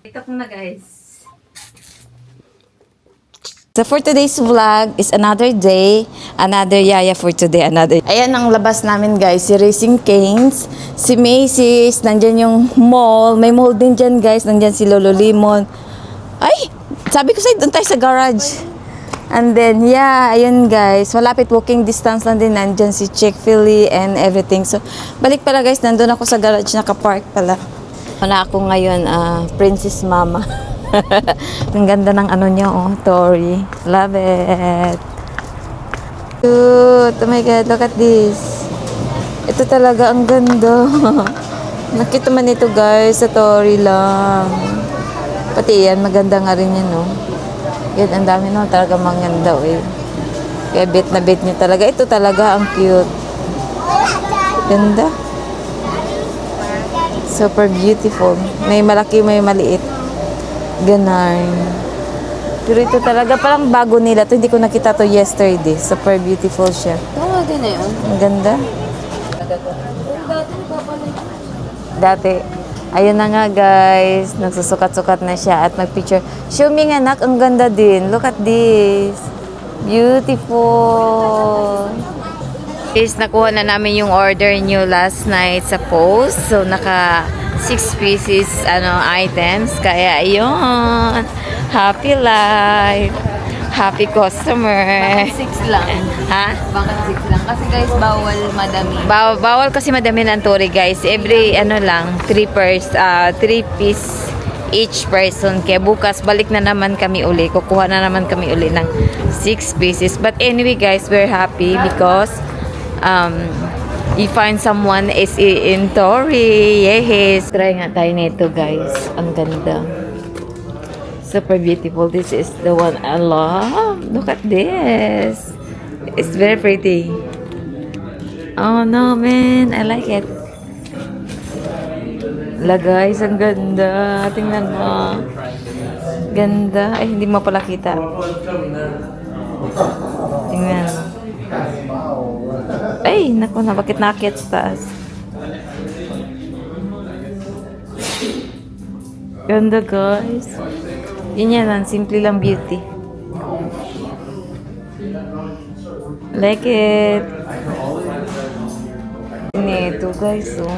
TikTok na guys. So for today's vlog is another day, another yaya for today, another. Ayan ang labas namin guys, si Racing Canes, si Macy's, nandyan yung mall, may mall din dyan guys, nandyan si Lolo Limon. Ay, sabi ko sa'yo, doon tayo sa garage. And then, yeah, ayun guys, malapit walking distance lang din, nandyan si Chick-fil-A and everything. So, balik pala guys, nandun ako sa garage, nakapark pala. Wala ako ngayon, Princess Mama. Ang ganda ng ano niya, oh, Tori. Love it. Cute. Oh my God, look at this. Ito talaga ang ganda. Nakita man ito guys, sa Tori lang. Pati yan, maganda nga rin yan, no? Yan, ang dami no, talaga maganda, eh. Kaya bit na bit niya talaga. Ito talaga ang cute. Ganda. Super beautiful. May malaki, may maliit. Ganon. Pero ito talaga, parang bago nila to. Hindi ko nakita to yesterday. Super beautiful siya. Oo, din na yun. Ang ganda. Dati. Ayun na nga guys. Nagsusukat-sukat na siya at nagpicture. Show me nga anak, ang ganda din. Look at this. Beautiful. Guys, nakuha na namin yung order nyo last night sa post. So, naka 6 pieces items. Kaya, ayun. Happy life. Happy customer. Bakit 6 lang? Ha? Bakit 6 lang? Kasi guys, bawal madami. Bawal kasi madami ng Tori, guys. Every, 3 piece each person. Kaya bukas, balik na naman kami uli. Kukuha na naman kami uli ng 6 pieces. But anyway, guys, we're happy because you find someone is in Tori. Yes. Try nga tayo nito, guys. Ang ganda. Super beautiful. This is the one I love. Look at this. It's very pretty. Oh no, man. I like it. La, guys. Ang ganda. Tingnan mo. Ganda. Ay, hindi mo pala kita. Tingnan mo. Ay, naku na. Bakit nakit sa taas? Ganda, guys. Yun yan. Simple lang beauty. Like it. Ito, guys, oh.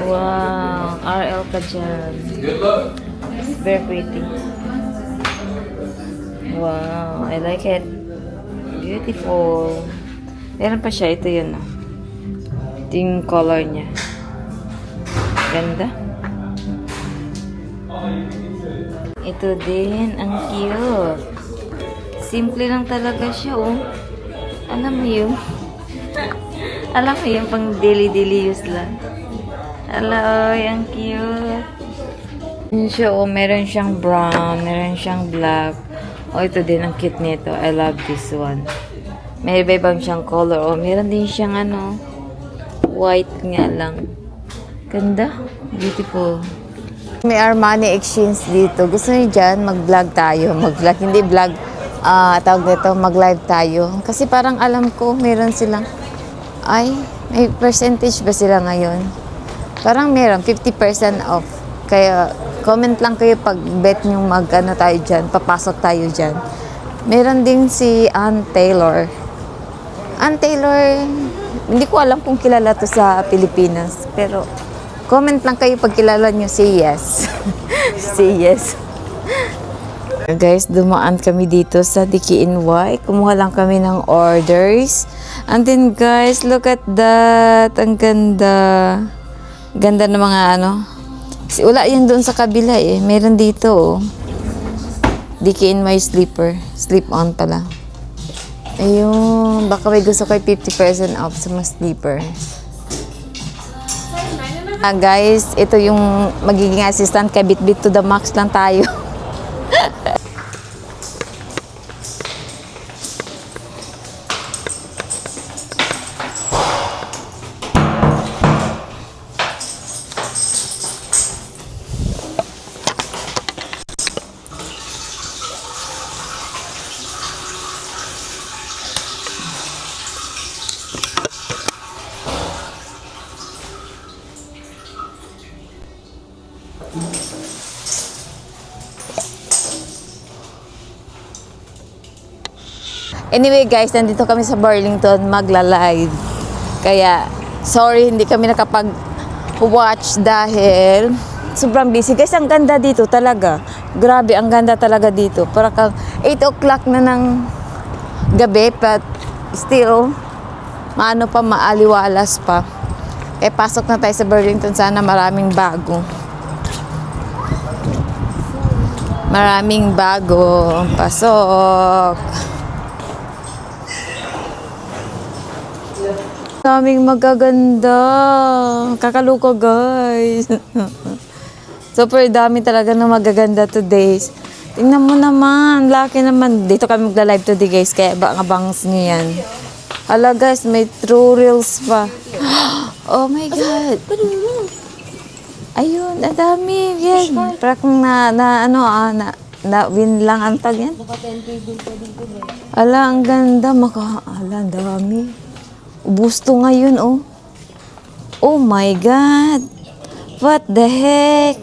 Wow. RL ka dyan. It's very pretty. Wow. I like it. Beautiful. Meron pa siya. Ito yun, oh. Ito yung color niya. Ganda. Ito din. Ang cute. Simple lang talaga siya, oh. Alam mo yun? Alam mo yun, pang daily use lang. Hello, ang cute. Yun siya, oh. Meron siyang brown. Meron siyang black. Oh, ito din. Ang cute nito. I love this one. May iba-ibang siyang color. Oh, meron din siyang white nga lang. Ganda. Beautiful. May Armani Exchange dito. Gusto niyo dyan, mag-vlog tayo. Mag-vlog. Hindi vlog. Tawag dito, mag-live tayo. Kasi parang alam ko, meron silang, may percentage ba sila ngayon? Parang meron, 50% off. Kaya, comment lang kayo pag bet nyo tayo dyan, papasok tayo dyan. Meron din si Ann Taylor. Ann Taylor, hindi ko alam kung kilala to sa Pilipinas. Pero, comment lang kayo pag kilala nyo, say yes. Say yes. Guys, dumaan kami dito sa DKNY. Kumuha lang kami ng orders. And then guys, look at that. Ang ganda. Ganda ng mga Kasi wala yan doon sa kabila eh. Meron dito oh. DKNY slipper. Slip-on pala. Ayun. Baka may gusto kayo 50% off sa mga slipper. Guys, ito yung magiging assistant kay Bit to the max lang tayo. Anyway guys, nandito kami sa Burlington magla-live. Kaya, sorry hindi kami nakapag-watch dahil sobrang busy. Guys, ang ganda dito talaga. Grabe, ang ganda talaga dito. Para kang 8 o'clock na ng gabi, but still, maano pa, maaliwalas pa. Eh, pasok na tayo sa Burlington. Sana maraming bago. Maraming bago. Pasok. Daming magaganda. Kakaluko, guys. Super dami talaga na magaganda today. Tingnan mo naman. Laki naman. Dito kami magla-live today, guys. Kaya abangs nyo yan. Hala, guys. May true reels pa. Oh my God. Ayun. Ang dami. Yan. Para kung na-win lang ang tag yan. Ala, ang ganda. Ala, ang dami. Gusto ngayon, oh. Oh my God. What the heck?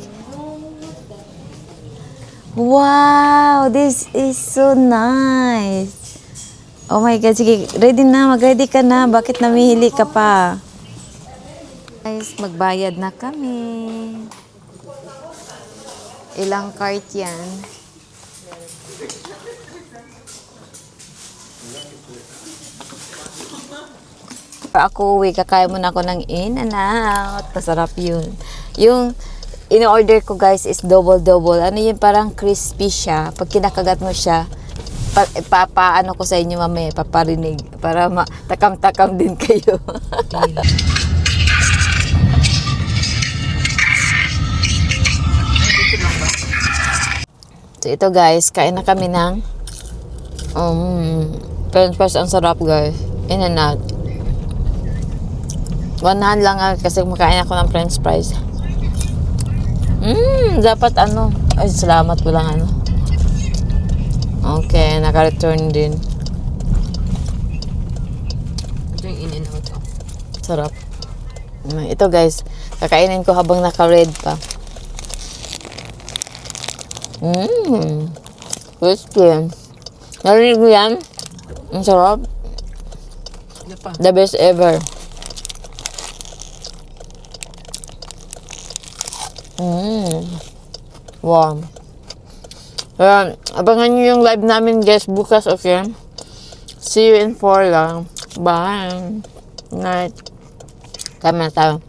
Wow, this is so nice. Oh my God, sige, ready na, mag-ready ka na. Bakit namihili ka pa? Guys, magbayad na kami. Ilang cart yan? Ako uwi, kakain muna ako ng In-N-Out. Masarap yun. Yung in-order ko guys is double-double. Ano yun, parang crispy siya. Pag kinakagat mo siya, papaano ko sa inyo mamaya, paparinig. Para takam-takam din kayo. So ito guys, kain na kami ng french fries. Ang sarap guys. In-N-Out. One hand lang kasi makain ako ng french fries. Dapat ay salamat ko lang Okay, naka-return din. Ito yung In-N-Out. Sarap. Ito guys, kakainin ko habang naka-red pa. Crispy. Narinig mo yan? Ang sarap. The best ever. Wow. Abangan nyo yung live namin guys bukas, okay? See you in 4 lang. Bye. Night. Kami na tayo.